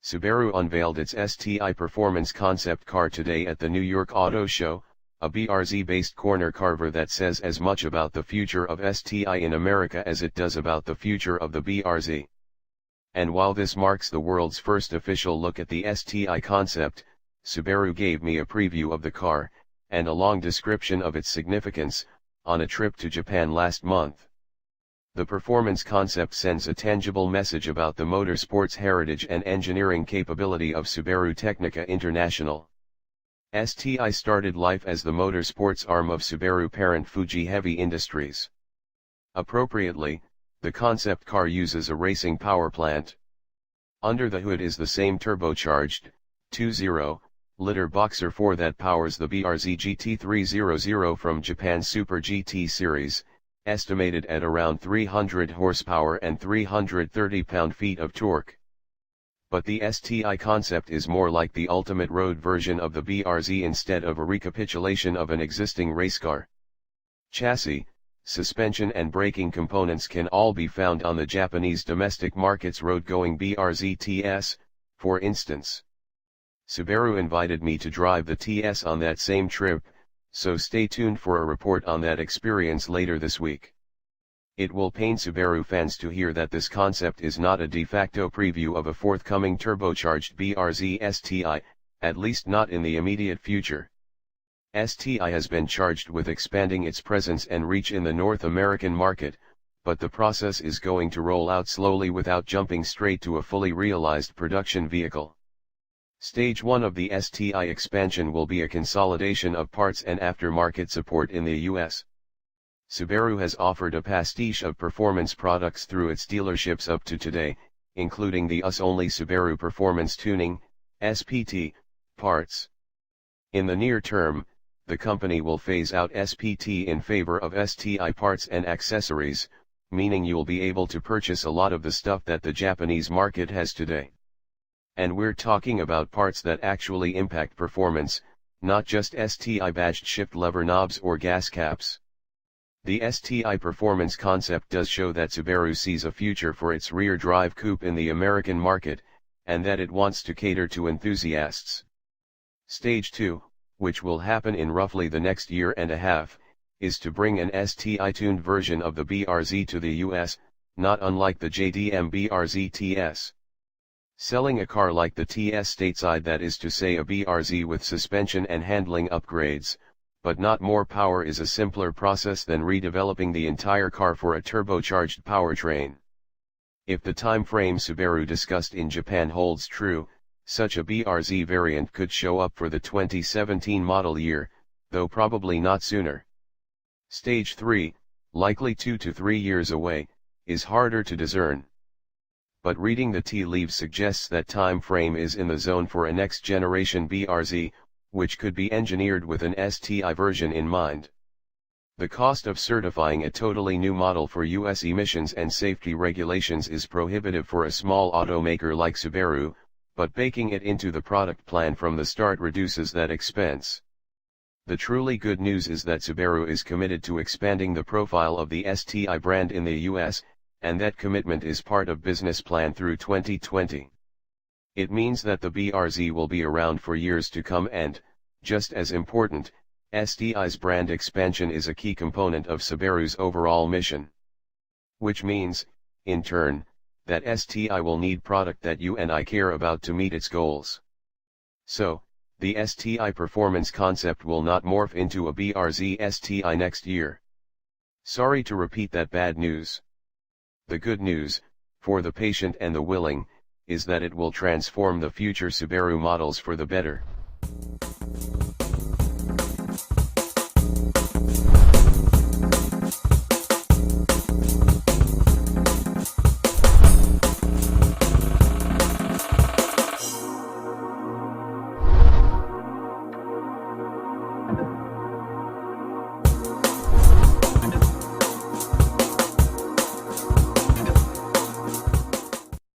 Subaru unveiled its STI performance concept car today at the New York Auto Show, a BRZ-based corner carver that says as much about the future of STI in America as it does about the future of the BRZ. And while this marks the world's first official look at the STI concept, Subaru gave me a preview of the car, and a long description of its significance, on a trip to Japan last month. The performance concept sends a tangible message about the motorsports heritage and engineering capability of Subaru Technica International. STI started life as the motorsports arm of Subaru parent Fuji Heavy Industries. Appropriately, the concept car uses a racing power plant. Under the hood is the same turbocharged, 2.0-liter boxer 4 that powers the BRZ GT300 from Japan's Super GT series, estimated at around 300 horsepower and 330 pound-feet of torque. But the STI concept is more like the ultimate road version of the BRZ instead of a recapitulation of an existing race car. Chassis, suspension and braking components can all be found on the Japanese domestic market's road-going BRZ TS, for instance. Subaru invited me to drive the TS on that same trip, so stay tuned for a report on that experience later this week. It will pain Subaru fans to hear that this concept is not a de facto preview of a forthcoming turbocharged BRZ STI, at least not in the immediate future. STI has been charged with expanding its presence and reach in the North American market, but the process is going to roll out slowly without jumping straight to a fully realized production vehicle. Stage 1 of the STI expansion will be a consolidation of parts and aftermarket support in the US. Subaru has offered a pastiche of performance products through its dealerships up to today, including the US-only Subaru Performance Tuning, SPT, parts. In the near term, the company will phase out SPT in favor of STI parts and accessories, meaning you'll be able to purchase a lot of the stuff that the Japanese market has today. And we're talking about parts that actually impact performance, not just STI badged shift lever knobs or gas caps. The STI performance concept does show that Subaru sees a future for its rear-drive coupe in the American market, and that it wants to cater to enthusiasts. Stage 2, which will happen in roughly the next year and a half, is to bring an STI-tuned version of the BRZ to the US, not unlike the JDM BRZ TS. Selling a car like the TS stateside, that is to say a BRZ with suspension and handling upgrades, but not more power, is a simpler process than redeveloping the entire car for a turbocharged powertrain. If the time frame Subaru discussed in Japan holds true, such a BRZ variant could show up for the 2017 model year, though probably not sooner. Stage 3, likely 2 to 3 years away, is harder to discern. But reading the tea leaves suggests that time frame is in the zone for a next-generation BRZ, which could be engineered with an STI version in mind. The cost of certifying a totally new model for US emissions and safety regulations is prohibitive for a small automaker like Subaru, but baking it into the product plan from the start reduces that expense. The truly good news is that Subaru is committed to expanding the profile of the STI brand in the US, and that commitment is part of business plan through 2020. It means that the BRZ will be around for years to come, and, just as important, STI's brand expansion is a key component of Subaru's overall mission. Which means, in turn, that STI will need product that you and I care about to meet its goals. So, the STI performance concept will not morph into a BRZ STI next year. Sorry to repeat that bad news. The good news, for the patient and the willing, is that it will transform the future Subaru models for the better.